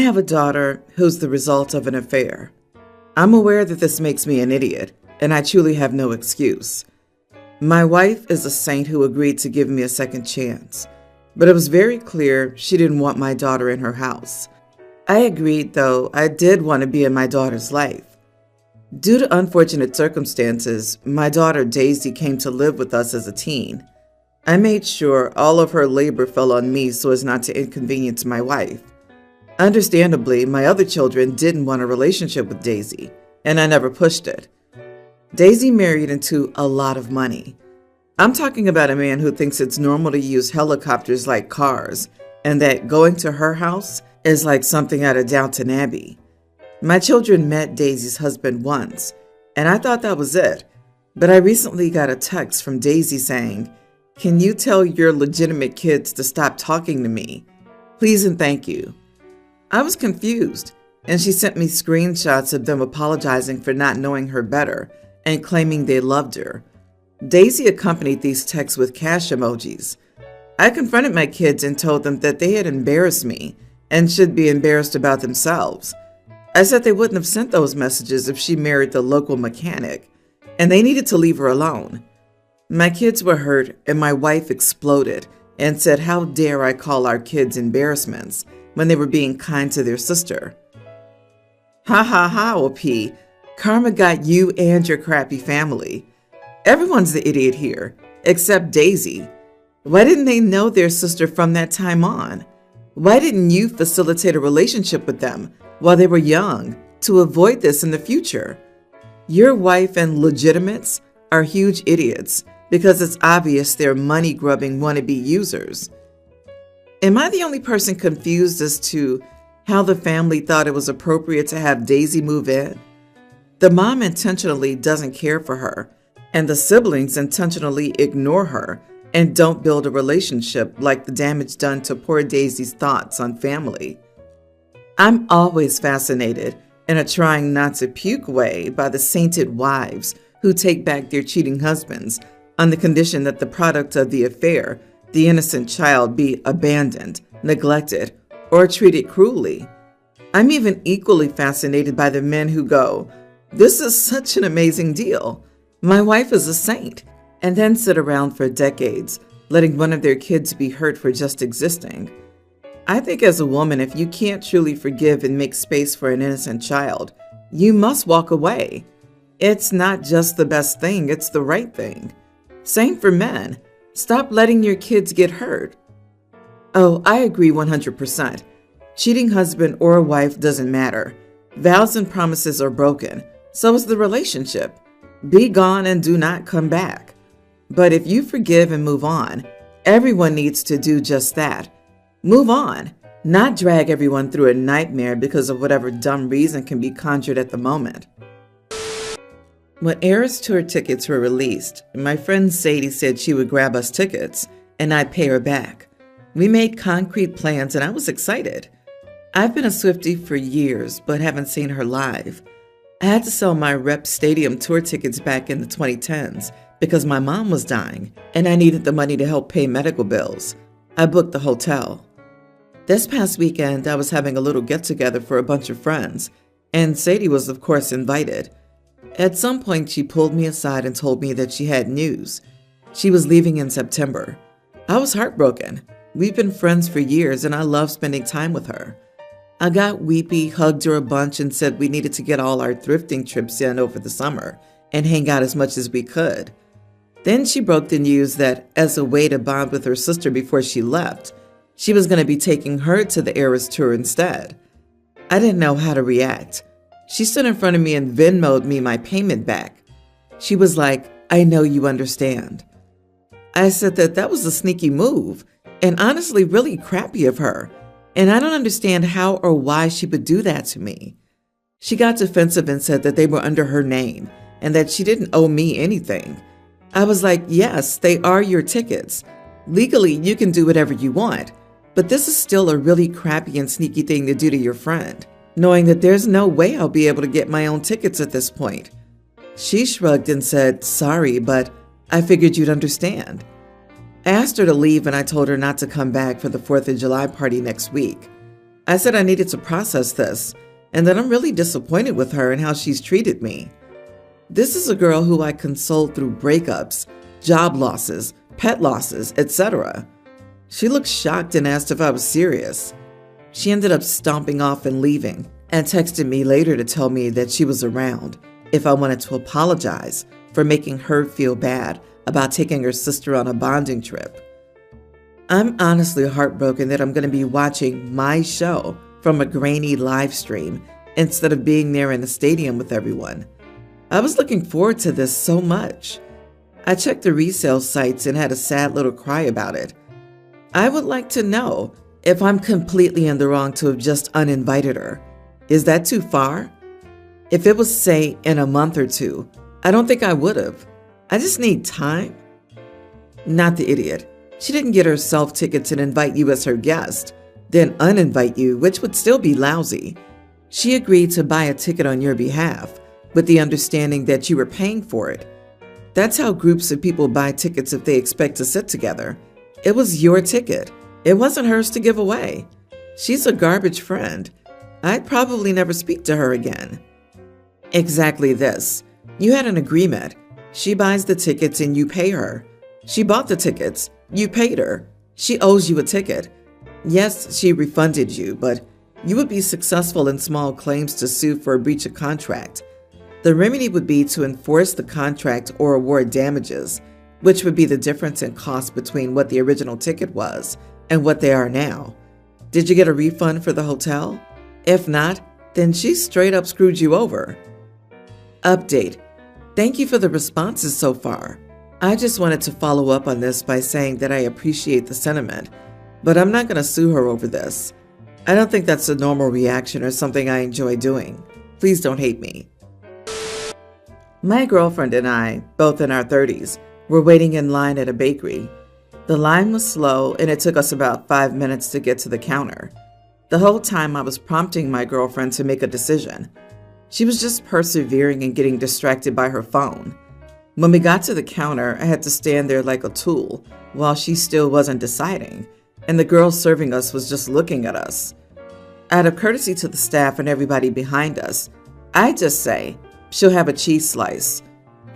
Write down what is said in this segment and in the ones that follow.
have a daughter who's the result of an affair. I'm aware that this makes me an idiot, and I truly have no excuse. My wife is a saint who agreed to give me a second chance, but it was very clear she didn't want my daughter in her house. I agreed, though I did want to be in my daughter's life. Due to unfortunate circumstances, my daughter Daisy came to live with us as a teen. I made sure all of her labor fell on me so as not to inconvenience my wife. Understandably, my other children didn't want a relationship with Daisy, and I never pushed it. Daisy married into a lot of money. I'm talking about a man who thinks it's normal to use helicopters like cars, and that going to her house is like something out of Downton Abbey. My children met Daisy's husband once, and I thought that was it. But I recently got a text from Daisy saying, "Can you tell your legitimate kids to stop talking to me? Please and thank you." I was confused, and she sent me screenshots of them apologizing for not knowing her better and claiming they loved her. Daisy accompanied these texts with cash emojis. I confronted my kids and told them that they had embarrassed me and should be embarrassed about themselves. I said they wouldn't have sent those messages if she married the local mechanic, and they needed to leave her alone. My kids were hurt, and my wife exploded and said, "How dare I call our kids embarrassments when they were being kind to their sister?" Ha ha ha, OP. Karma got you and your crappy family. Everyone's the idiot here, except Daisy. Why didn't they know their sister from that time on? Why didn't you facilitate a relationship with them while they were young to avoid this in the future? Your wife and legitimates are huge idiots because it's obvious they're money-grubbing wannabe users. Am I the only person confused as to how the family thought it was appropriate to have Daisy move in? The mom intentionally doesn't care for her, and the siblings intentionally ignore her and don't build a relationship like the damage done to poor Daisy's thoughts on family. I'm always fascinated in a trying not to puke way by the sainted wives who take back their cheating husbands on the condition that the product of the affair, the innocent child, be abandoned, neglected, or treated cruelly. I'm even equally fascinated by the men who go, "This is such an amazing deal. My wife is a saint," and then sit around for decades, letting one of their kids be hurt for just existing. I think as a woman, if you can't truly forgive and make space for an innocent child, you must walk away. It's not just the best thing, it's the right thing. Same for men. Stop letting your kids get hurt. Oh, I agree 100%. Cheating husband or wife doesn't matter. Vows and promises are broken. So is the relationship. Be gone and do not come back. But if you forgive and move on, everyone needs to do just that. Move on, not drag everyone through a nightmare because of whatever dumb reason can be conjured at the moment. When Eras Tour tickets were released, my friend Sadie said she would grab us tickets and I'd pay her back. We made concrete plans and I was excited. I've been a Swiftie for years but haven't seen her live. I had to sell my Rep Stadium tour tickets back in the 2010s because my mom was dying and I needed the money to help pay medical bills. I booked the hotel. This past weekend, I was having a little get-together for a bunch of friends, and Sadie was of course invited. At some point, she pulled me aside and told me that she had news. She was leaving in September. I was heartbroken. We've been friends for years and I love spending time with her. I got weepy, hugged her a bunch, and said we needed to get all our thrifting trips in over the summer and hang out as much as we could. Then she broke the news that, as a way to bond with her sister before she left, she was going to be taking her to the Eras Tour instead. I didn't know how to react. She stood in front of me and Venmo'd me my payment back. She was like, "I know you understand." I said that was a sneaky move and honestly really crappy of her. And I don't understand how or why she would do that to me. She got defensive and said that they were under her name and that she didn't owe me anything. I was like, yes, they are your tickets. Legally, you can do whatever you want, but this is still a really crappy and sneaky thing to do to your friend, knowing that there's no way I'll be able to get my own tickets at this point. She shrugged and said, "Sorry, but I figured you'd understand." I asked her to leave and I told her not to come back for the 4th of July party next week. I said I needed to process this and that I'm really disappointed with her and how she's treated me. This is a girl who I consoled through breakups, job losses, pet losses, etc. She looked shocked and asked if I was serious. She ended up stomping off and leaving and texted me later to tell me that she was around if I wanted to apologize for making her feel bad about taking her sister on a bonding trip. I'm honestly heartbroken that I'm going to be watching my show from a grainy live stream instead of being there in the stadium with everyone. I was looking forward to this so much. I checked the resale sites and had a sad little cry about it. I would like to know if I'm completely in the wrong to have just uninvited her. Is that too far? If it was, say, in a month or two, I don't think I would have. I just need time. Not the idiot. She didn't get herself tickets and invite you as her guest, then uninvite you, which would still be lousy. She agreed to buy a ticket on your behalf, with the understanding that you were paying for it. That's how groups of people buy tickets if they expect to sit together. It was your ticket. It wasn't hers to give away. She's a garbage friend. I'd probably never speak to her again. Exactly this. You had an agreement. She buys the tickets and you pay her. She bought the tickets. You paid her. She owes you a ticket. Yes, she refunded you, but you would be successful in small claims to sue for a breach of contract. The remedy would be to enforce the contract or award damages, which would be the difference in cost between what the original ticket was and what they are now. Did you get a refund for the hotel? If not, then she straight up screwed you over. Update. Thank you for the responses so far. I just wanted to follow up on this by saying that I appreciate the sentiment, but I'm not going to sue her over this. I don't think that's a normal reaction or something I enjoy doing. Please don't hate me. My girlfriend and I, both in our 30s, were waiting in line at a bakery. The line was slow and it took us about 5 minutes to get to the counter. The whole time I was prompting my girlfriend to make a decision. She was just persevering and getting distracted by her phone. When we got to the counter, I had to stand there like a tool while she still wasn't deciding, and the girl serving us was just looking at us. Out of courtesy to the staff and everybody behind us, I just say, she'll have a cheese slice.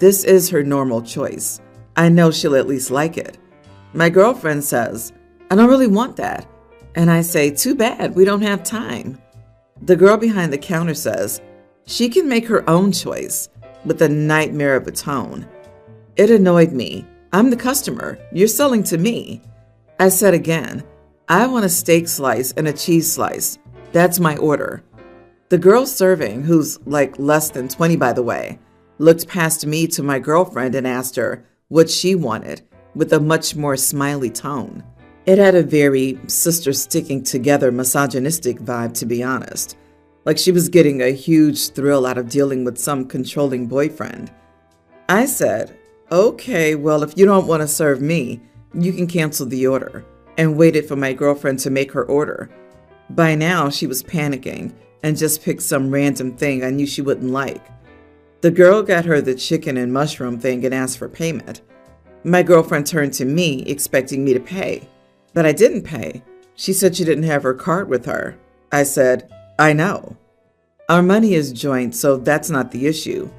This is her normal choice. I know she'll at least like it. My girlfriend says, I don't really want that. And I say, too bad, we don't have time. The girl behind the counter says, she can make her own choice, with a nightmare of a tone. It annoyed me. I'm the customer. You're selling to me. I said again, I want a steak slice and a cheese slice. That's my order. The girl serving, who's like less than 20 by the way, looked past me to my girlfriend and asked her what she wanted, with a much more smiley tone. It had a very sister sticking together misogynistic vibe, to be honest. Like she was getting a huge thrill out of dealing with some controlling boyfriend. I said, okay, well, if you don't want to serve me, you can cancel the order, and waited for my girlfriend to make her order. By now, she was panicking and just picked some random thing I knew she wouldn't like. The girl got her the chicken and mushroom thing and asked for payment. My girlfriend turned to me, expecting me to pay, but I didn't pay. She said she didn't have her card with her. I said, I know. Our money is joint, so that's not the issue.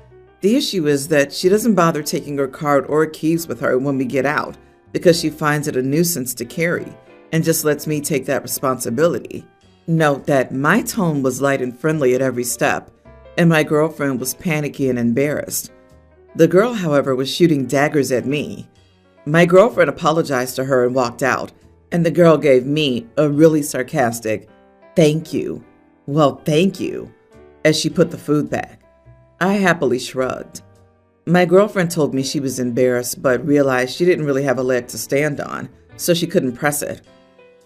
The issue is that she doesn't bother taking her card or keys with her when we get out because she finds it a nuisance to carry and just lets me take that responsibility. Note that my tone was light and friendly at every step, and my girlfriend was panicky and embarrassed. The girl, however, was shooting daggers at me. My girlfriend apologized to her and walked out, and the girl gave me a really sarcastic, thank you. Well, thank you, as she put the food back. I happily shrugged. My girlfriend told me she was embarrassed, but realized she didn't really have a leg to stand on, so she couldn't press it.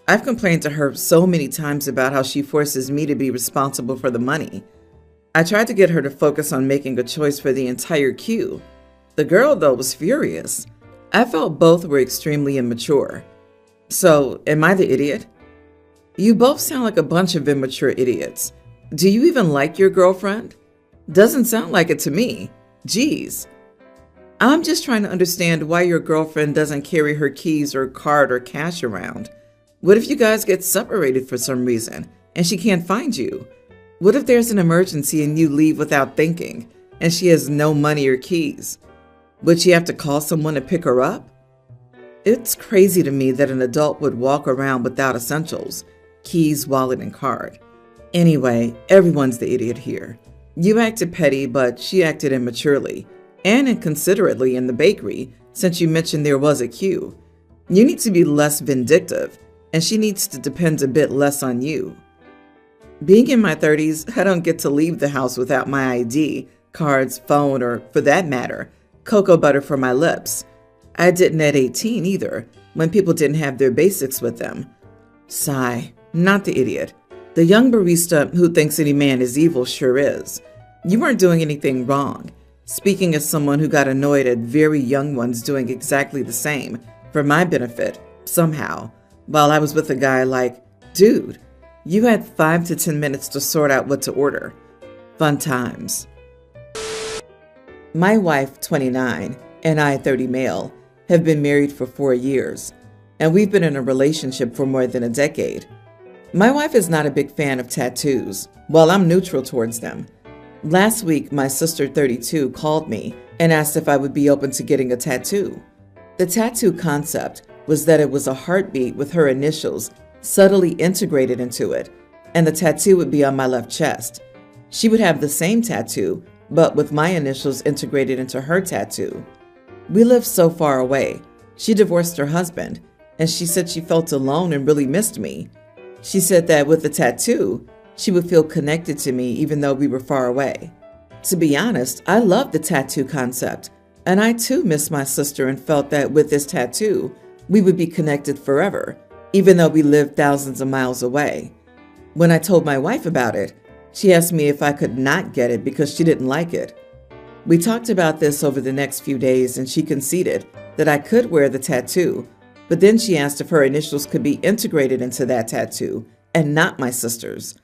I've complained to her so many times about how she forces me to be responsible for the money. I tried to get her to focus on making a choice for the entire queue. The girl, though, was furious. I felt both were extremely immature. So, am I the idiot? You both sound like a bunch of immature idiots. Do you even like your girlfriend? Doesn't sound like it to me. Geez. I'm just trying to understand why your girlfriend doesn't carry her keys or card or cash around. What if you guys get separated for some reason and she can't find you? What if there's an emergency and you leave without thinking, and she has no money or keys? Would she have to call someone to pick her up? It's crazy to me that an adult would walk around without essentials, keys, wallet, and card. Anyway, everyone's the idiot here. You acted petty, but she acted immaturely and inconsiderately in the bakery since you mentioned there was a queue. You need to be less vindictive, and she needs to depend a bit less on you. Being in my 30s, I don't get to leave the house without my ID, cards, phone, or, for that matter, cocoa butter for my lips. I didn't at 18 either, when people didn't have their basics with them. Sigh, not the idiot. The young barista who thinks any man is evil sure is. You weren't doing anything wrong. Speaking as someone who got annoyed at very young ones doing exactly the same, for my benefit, somehow, while I was with a guy like, dude, you had 5 to 10 minutes to sort out what to order. Fun times. My wife, 29, and I, 30 male, have been married for 4 years, and we've been in a relationship for more than a decade. My wife is not a big fan of tattoos, while I'm neutral towards them. Last week, my sister, 32, called me and asked if I would be open to getting a tattoo. The tattoo concept was that it was a heartbeat with her initials subtly integrated into it, and the tattoo would be on my left chest. She would have the same tattoo, but with my initials integrated into her tattoo. We live so far away. She divorced her husband, and she said she felt alone and really missed me. She said that with the tattoo, she would feel connected to me even though we were far away. To be honest, I love the tattoo concept, and I too miss my sister and felt that with this tattoo, we would be connected forever, even though we lived thousands of miles away. When I told my wife about it, she asked me if I could not get it because she didn't like it. We talked about this over the next few days, and she conceded that I could wear the tattoo, but then she asked if her initials could be integrated into that tattoo and not my sister's.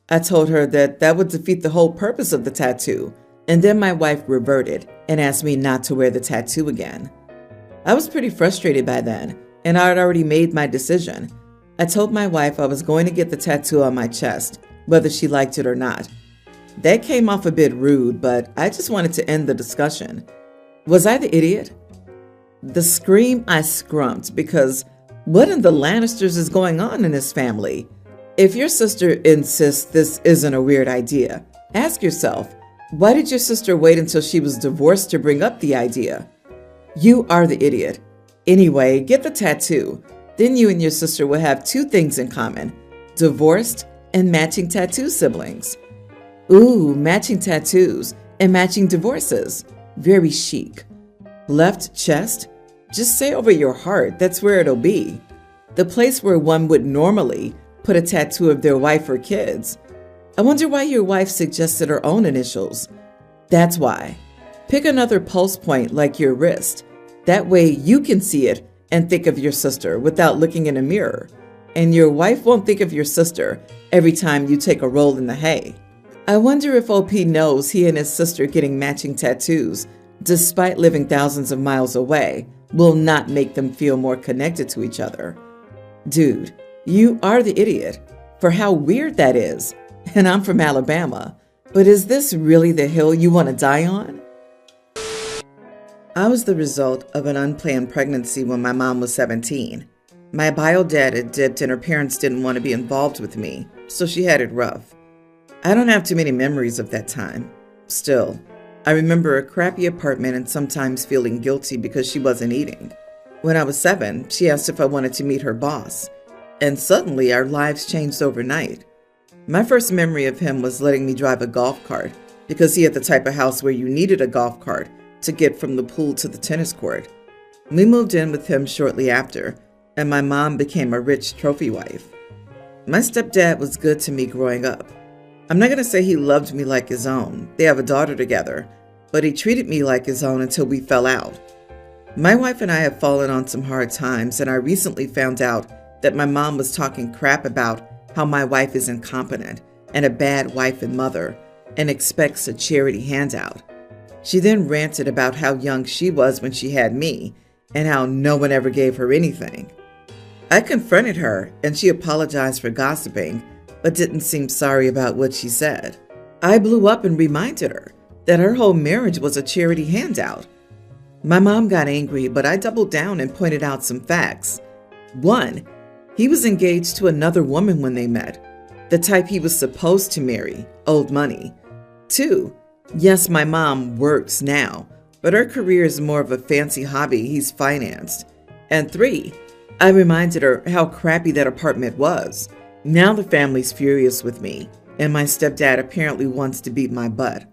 I told her that that would defeat the whole purpose of the tattoo, and then my wife reverted and asked me not to wear the tattoo again. I was pretty frustrated by then, and I had already made my decision. I told my wife I was going to get the tattoo on my chest, whether she liked it or not. That came off a bit rude, but I just wanted to end the discussion. Was I the idiot? The scream I scrumped because what in the Lannisters is going on in this family? If your sister insists this isn't a weird idea, ask yourself, why did your sister wait until she was divorced to bring up the idea? You are the idiot. Anyway, get the tattoo. Then you and your sister will have 2 things in common: divorced and matching tattoo siblings. Ooh, matching tattoos and matching divorces. Very chic. Left chest? Just say over your heart, that's where it'll be. The place where one would normally put a tattoo of their wife or kids. I wonder why your wife suggested her own initials. That's why. Pick another pulse point like your wrist. That way you can see it and think of your sister without looking in a mirror. And your wife won't think of your sister every time you take a roll in the hay. I wonder if OP knows he and his sister getting matching tattoos, despite living thousands of miles away, will not make them feel more connected to each other. Dude, you are the idiot for how weird that is. And I'm from Alabama. But is this really the hill you want to die on? I was the result of an unplanned pregnancy when my mom was 17. My bio dad had dipped and her parents didn't want to be involved with me, so she had it rough. I don't have too many memories of that time. Still, I remember a crappy apartment and sometimes feeling guilty because she wasn't eating. When I was 7, she asked if I wanted to meet her boss, and suddenly our lives changed overnight. My first memory of him was letting me drive a golf cart because he had the type of house where you needed a golf cart to get from the pool to the tennis court. We moved in with him shortly after, and my mom became a rich trophy wife. My stepdad was good to me growing up. I'm not going to say he loved me like his own. They have a daughter together, but he treated me like his own until we fell out. My wife and I have fallen on some hard times, and I recently found out that my mom was talking crap about how my wife is incompetent and a bad wife and mother and expects a charity handout. She then ranted about how young she was when she had me and how no one ever gave her anything. I confronted her and she apologized for gossiping, but didn't seem sorry about what she said. I blew up and reminded her that her whole marriage was a charity handout. My mom got angry, but I doubled down and pointed out some facts. 1, he was engaged to another woman when they met, the type he was supposed to marry, owed money. 2, yes, my mom works now, but her career is more of a fancy hobby he's financed. And 3, I reminded her how crappy that apartment was. Now the family's furious with me, and my stepdad apparently wants to beat my butt.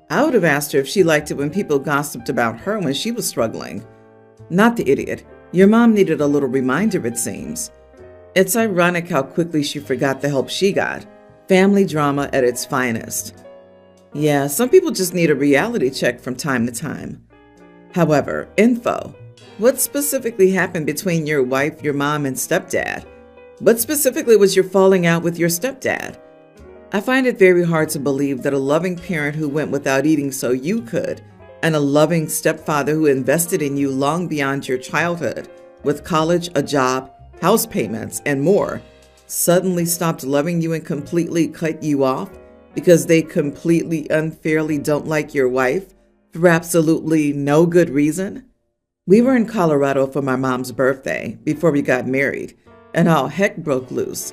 I would have asked her if she liked it when people gossiped about her when she was struggling. Not the idiot. Your mom needed a little reminder, it seems. It's ironic how quickly she forgot the help she got. Family drama at its finest. Yeah, some people just need a reality check from time to time. However, info. What specifically happened between your wife, your mom, and stepdad? What specifically was your falling out with your stepdad? I find it very hard to believe that a loving parent who went without eating so you could, and a loving stepfather who invested in you long beyond your childhood, with college, a job, house payments, and more, suddenly stopped loving you and completely cut you off because they completely unfairly don't like your wife for absolutely no good reason? We were in Colorado for my mom's birthday before we got married, and all heck broke loose.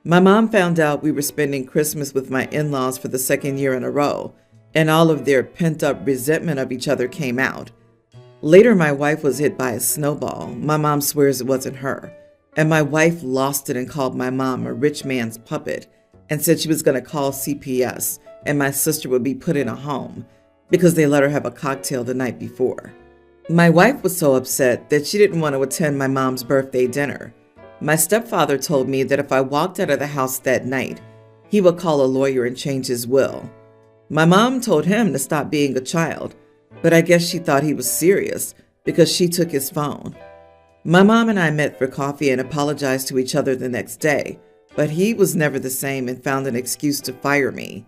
My mom found out we were spending Christmas with my in-laws for the second year in a row, and all of their pent-up resentment of each other came out. Later, my wife was hit by a snowball. My mom swears it wasn't her. And my wife lost it and called my mom a rich man's puppet and said she was going to call CPS and my sister would be put in a home because they let her have a cocktail the night before. My wife was so upset that she didn't want to attend my mom's birthday dinner. My stepfather told me that if I walked out of the house that night, he would call a lawyer and change his will. My mom told him to stop being a child, but I guess she thought he was serious because she took his phone. My mom and I met for coffee and apologized to each other the next day, but he was never the same and found an excuse to fire me.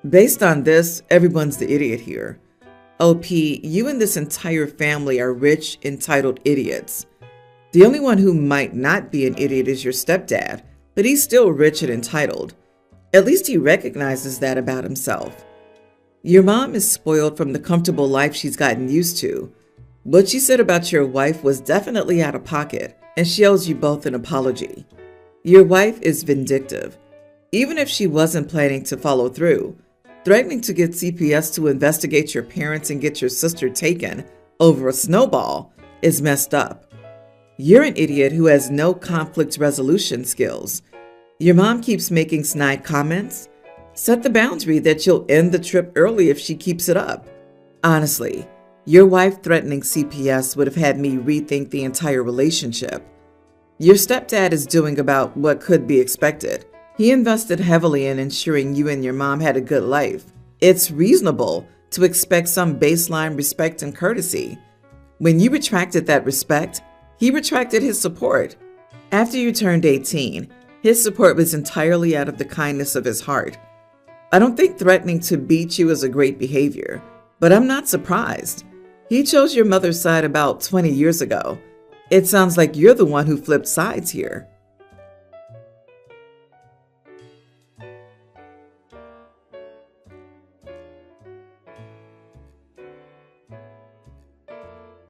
Based on this, everyone's the idiot here. OP, you and this entire family are rich, entitled idiots. The only one who might not be an idiot is your stepdad, but he's still rich and entitled. At least he recognizes that about himself. Your mom is spoiled from the comfortable life she's gotten used to. What she said about your wife was definitely out of pocket, and she owes you both an apology. Your wife is vindictive. Even if she wasn't planning to follow through, threatening to get CPS to investigate your parents and get your sister taken over a snowball is messed up. You're an idiot who has no conflict resolution skills. Your mom keeps making snide comments. Set the boundary that you'll end the trip early if she keeps it up. Honestly, your wife threatening CPS would have had me rethink the entire relationship. Your stepdad is doing about what could be expected. He invested heavily in ensuring you and your mom had a good life. It's reasonable to expect some baseline respect and courtesy. When you retracted that respect, he retracted his support. After you turned 18, his support was entirely out of the kindness of his heart. I don't think threatening to beat you is a great behavior, but I'm not surprised. He chose your mother's side about 20 years ago. It sounds like you're the one who flipped sides here.